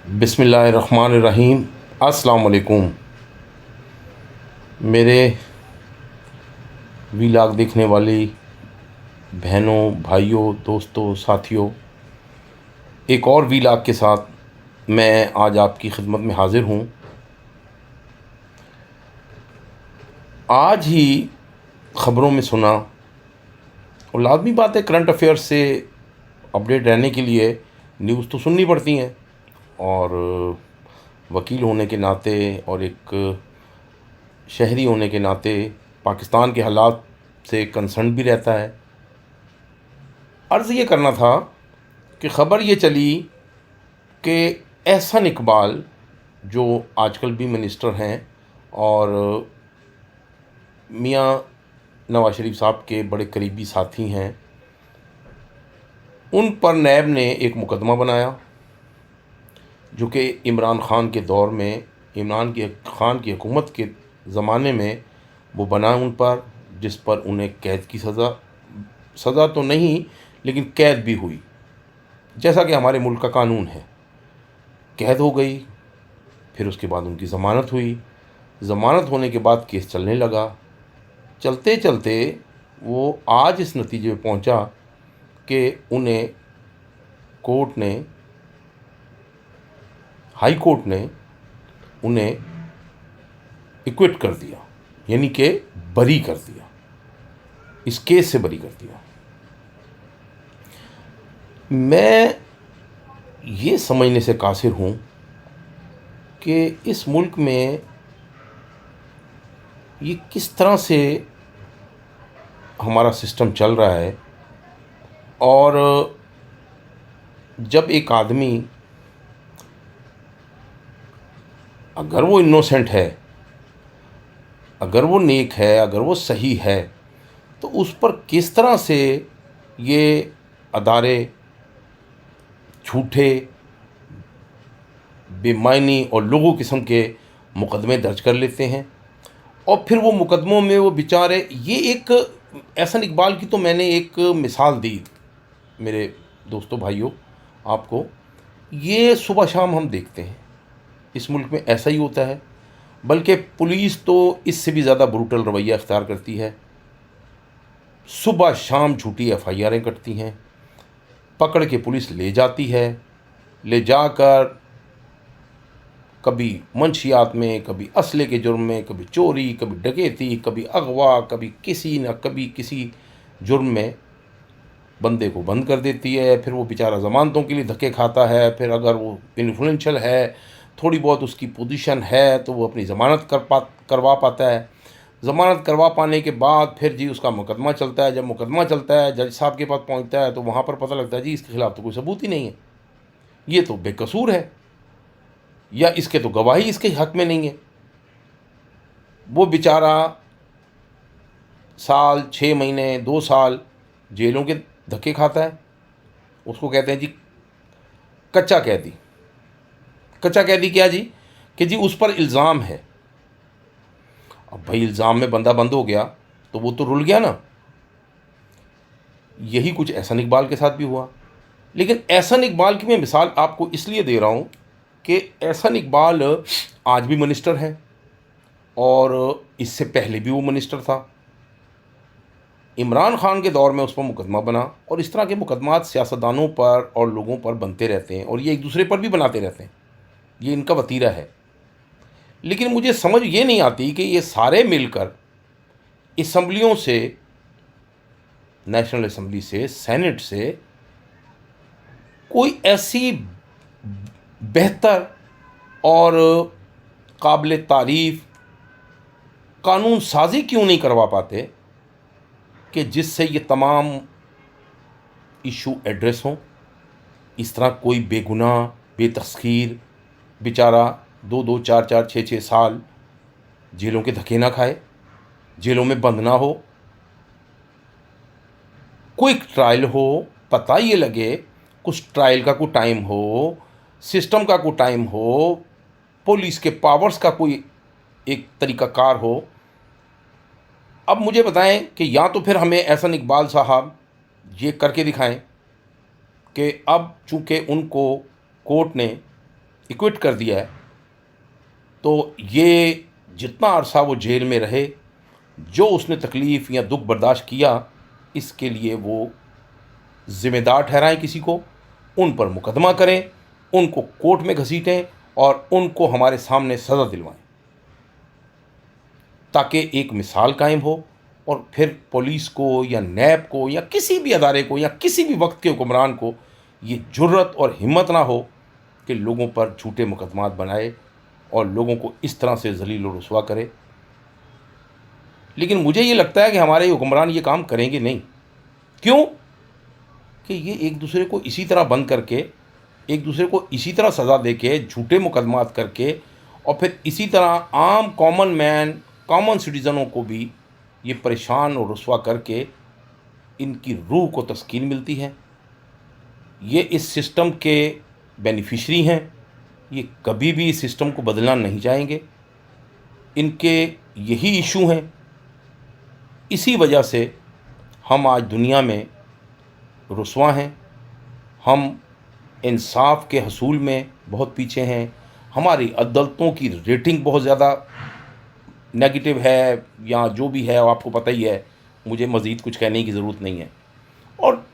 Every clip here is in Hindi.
बिस्मिल्लाहिर्रहमानिर्रहीम। अस्सलाम वालेकुम। मेरे वीलाग देखने वाली बहनों, भाइयों, दोस्तों, साथियों, एक और वीलाग के साथ मैं आज आपकी खिदमत में हाज़िर हूँ। आज ही ख़बरों में सुना, और लाज़मी बात है, करंट अफेयर्स से अपडेट रहने के लिए न्यूज़ तो सुननी पड़ती हैं, और वकील होने के नाते और एक शहरी होने के नाते पाकिस्तान के हालात से कंसर्न भी रहता है। अर्ज़ ये करना था कि ख़बर ये चली कि एहसन इकबाल, जो आजकल भी मिनिस्टर हैं और मियां नवाज शरीफ साहब के बड़े करीबी साथी हैं, उन पर नैब ने एक मुकदमा बनाया जो कि इमरान ख़ान के दौर में, ख़ान की हुकूमत के ज़माने में वो बना उन पर, जिस पर उन्हें कैद की सज़ा तो नहीं लेकिन कैद भी हुई, जैसा कि हमारे मुल्क का कानून है। कैद हो गई, फिर उसके बाद उनकी ज़मानत हुई। ज़मानत होने के बाद केस चलने लगा। चलते चलते वो आज इस नतीजे में पहुंचा कि उन्हें हाई कोर्ट ने उन्हें एक्विट कर दिया, यानी कि बरी कर दिया, इस केस से बरी कर दिया। मैं ये समझने से कासिर हूँ कि इस मुल्क में ये किस तरह से हमारा सिस्टम चल रहा है, और जब एक आदमी, अगर वो इनोसेंट है, अगर वो नेक है, अगर वो सही है, तो उस पर किस तरह से ये अदारे झूठे, बेमायनी और लोगों किस्म के मुकदमे दर्ज कर लेते हैं, और फिर वो मुकदमों में वो बेचारे, ये एक एहसन इकबाल की तो मैंने एक मिसाल दी मेरे दोस्तों, भाइयों, आपको। ये सुबह शाम हम देखते हैं, इस मुल्क में ऐसा ही होता है। बल्कि पुलिस तो इससे भी ज़्यादा ब्रूटल रवैया अख्तियार करती है। सुबह शाम झूठी एफआईआरें कटती हैं, पकड़ के पुलिस ले जाती है, ले जाकर कभी मंशियात में, कभी असले के जुर्म में, कभी चोरी, कभी डकैती, कभी अगवा, कभी किसी न कभी किसी जुर्म में बंदे को बंद कर देती है। फिर वो बेचारा ज़मानतों के लिए धक्के खाता है। फिर अगर वो इन्फ्लुएंशियल है, थोड़ी बहुत उसकी पोजीशन है, तो वो अपनी ज़मानत करवा पाता है। ज़मानत करवा पाने के बाद फिर जी उसका मुकदमा चलता है। जब मुकदमा चलता है, जज साहब के पास पहुंचता है, तो वहाँ पर पता लगता है जी इसके ख़िलाफ़ तो कोई सबूत ही नहीं है, ये तो बेकसूर है, या इसके तो गवाही इसके हक़ में नहीं है। वो बेचारा साल, 6 महीने, 2 साल जेलों के धक्के खाता है। उसको कहते हैं जी कच्चा कैदी। कच्चा कैदी क्या जी? कि जी उस पर इल्ज़ाम है। अब भाई इल्ज़ाम में बंदा बंद हो गया तो वो तो रुल गया ना। यही कुछ एहसन इकबाल के साथ भी हुआ। लेकिन एहसन इकबाल की मैं मिसाल आपको इसलिए दे रहा हूँ कि एहसन इकबाल आज भी मिनिस्टर हैं, और इससे पहले भी वो मिनिस्टर था। इमरान ख़ान के दौर में उस पर मुकदमा बना, और इस तरह के मुकदमात सियासतदानों पर और लोगों पर बनते रहते हैं, और ये एक दूसरे पर भी बनाते रहते हैं। ये इनका वतीरा है। लेकिन मुझे समझ ये नहीं आती कि ये सारे मिलकर असम्बलियों से, नेशनल असम्बली से, सेनेट से कोई ऐसी बेहतर और काबिल तारीफ़ कानून साजी क्यों नहीं करवा पाते कि जिससे ये तमाम इशू एड्रेस हों। इस तरह कोई बेगुनाह, बेतस्खीर बेचारा 2-2, 4-4, 6-6 साल जेलों के धक्के ना खाए, जेलों में बंद ना हो। क्विक ट्रायल हो, पता ये लगे, कुछ ट्रायल का कोई टाइम हो, सिस्टम का कोई टाइम हो, पुलिस के पावर्स का कोई एक तरीक़ाकार हो। अब मुझे बताएं कि या तो फिर हमें एहसन इकबाल साहब ये करके दिखाएं कि अब चूँकि उनको कोर्ट ने एक्विट कर दिया है, तो ये जितना अरसा वो जेल में रहे, जो उसने तकलीफ़ या दुख बर्दाश्त किया, इसके लिए वो ज़िम्मेदार ठहराएं किसी को, उन पर मुकदमा करें, उनको कोर्ट में घसीटें और उनको हमारे सामने सज़ा दिलवाएं, ताकि एक मिसाल कायम हो। और फिर पुलिस को या नैब को या किसी भी अदारे को या किसी भी वक्त के हुक्मरान को ये जुर्रत और हिम्मत ना हो कि लोगों पर झूठे मुकदमात बनाए और लोगों को इस तरह से ज़लील और रुसवा करे। लेकिन मुझे ये लगता है कि हमारे हुक्मरान ये काम करेंगे नहीं। क्यों? कि ये एक दूसरे को इसी तरह बंद करके, एक दूसरे को इसी तरह सज़ा दे के, झूठे मुकदमात करके, और फिर इसी तरह आम कॉमन मैन, कॉमन सिटीज़नों को भी ये परेशान और रुसवा करके इनकी रूह को तस्कीन मिलती है। ये इस सिस्टम के बेनिफिशरी हैं, ये कभी भी इस सिस्टम को बदलना नहीं चाहेंगे। इनके यही इशू हैं। इसी वजह से हम आज दुनिया में रुसवा हैं। हम इंसाफ के हसूल में बहुत पीछे हैं। हमारी अदालतों की रेटिंग बहुत ज़्यादा नेगेटिव है, या जो भी है आपको पता ही है, मुझे मज़ीद कुछ कहने की ज़रूरत नहीं है। और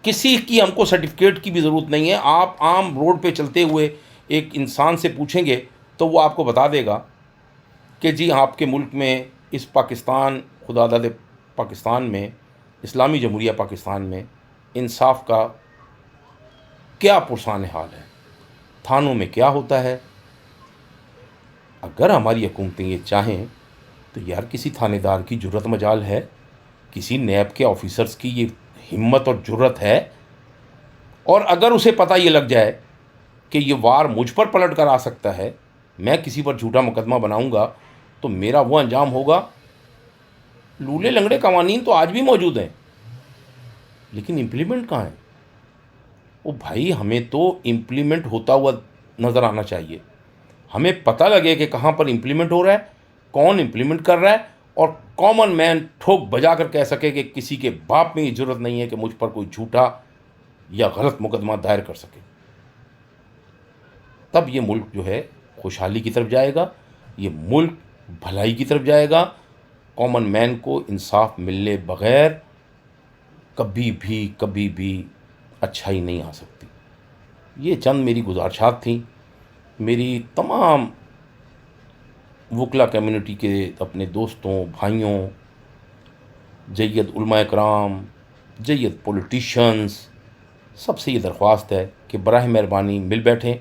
किसी की हमको सर्टिफिकेट की भी ज़रूरत नहीं है। आप आम रोड पे चलते हुए एक इंसान से पूछेंगे तो वो आपको बता देगा कि जी आपके मुल्क में, इस पाकिस्तान, खुदादाद पाकिस्तान में, इस्लामी जमहूरिया पाकिस्तान में इंसाफ का क्या पुरसान हाल है, थानों में क्या होता है। अगर हमारी हुकूमतें ये चाहें तो यार किसी थानेदार की जुर्रत मजाल है, किसी नैब के ऑफिसर्स की ये हिम्मत और जुर्रत है, और अगर उसे पता ये लग जाए कि ये वार मुझ पर पलट कर आ सकता है, मैं किसी पर झूठा मुकदमा बनाऊंगा तो मेरा वो अंजाम होगा। लूले लंगड़े कवानीन तो आज भी मौजूद हैं, लेकिन इम्प्लीमेंट कहाँ है? ओ भाई, हमें तो इम्प्लीमेंट होता हुआ नज़र आना चाहिए। हमें पता लगे कि कहाँ पर इम्प्लीमेंट हो रहा है, कौन इम्प्लीमेंट कर रहा है, और कॉमन मैन ठोक बजा कर कह सके कि किसी के बाप में ये ज़रूरत नहीं है कि मुझ पर कोई झूठा या गलत मुकदमा दायर कर सके। तब ये मुल्क जो है खुशहाली की तरफ जाएगा, ये मुल्क भलाई की तरफ जाएगा। कॉमन मैन को इंसाफ मिलने बग़ैर कभी भी अच्छाई नहीं आ सकती। ये चंद मेरी गुजारिशात थी। मेरी तमाम वकला कम्युनिटी के अपने दोस्तों, भाइयों, जय्यद उलमा इकराम, जय्यद पॉलिटिशियंस, सबसे ये दरख्वास्त है कि बराह मेहरबानी मिल बैठें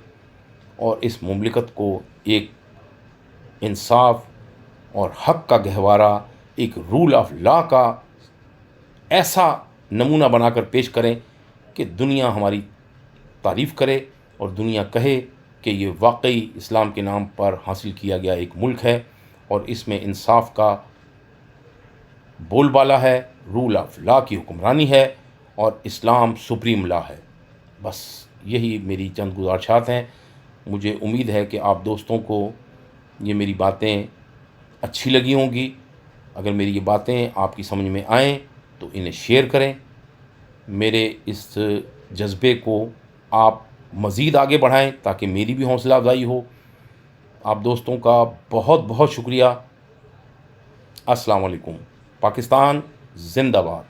और इस मुमलिकत को एक इंसाफ और हक़ का गहवारा, एक रूल ऑफ लॉ का ऐसा नमूना बनाकर पेश करें कि दुनिया हमारी तारीफ़ करे और दुनिया कहे कि ये वाकई इस्लाम के नाम पर हासिल किया गया एक मुल्क है और इसमें इंसाफ का बोलबाला है, रूल ऑफ लॉ की हुक्मरानी है और इस्लाम सुप्रीम लॉ है। बस यही मेरी चंद गुजारिशात हैं। मुझे उम्मीद है कि आप दोस्तों को ये मेरी बातें अच्छी लगी होंगी। अगर मेरी ये बातें आपकी समझ में आएँ तो इन्हें शेयर करें। मेरे इस जज्बे को आप मज़ीद आगे बढ़ाएं ताकि मेरी भी हौसला अफजाई हो। आप दोस्तों का बहुत बहुत शुक्रिया। अस्सलाम वालेकुम। पाकिस्तान ज़िंदाबाद।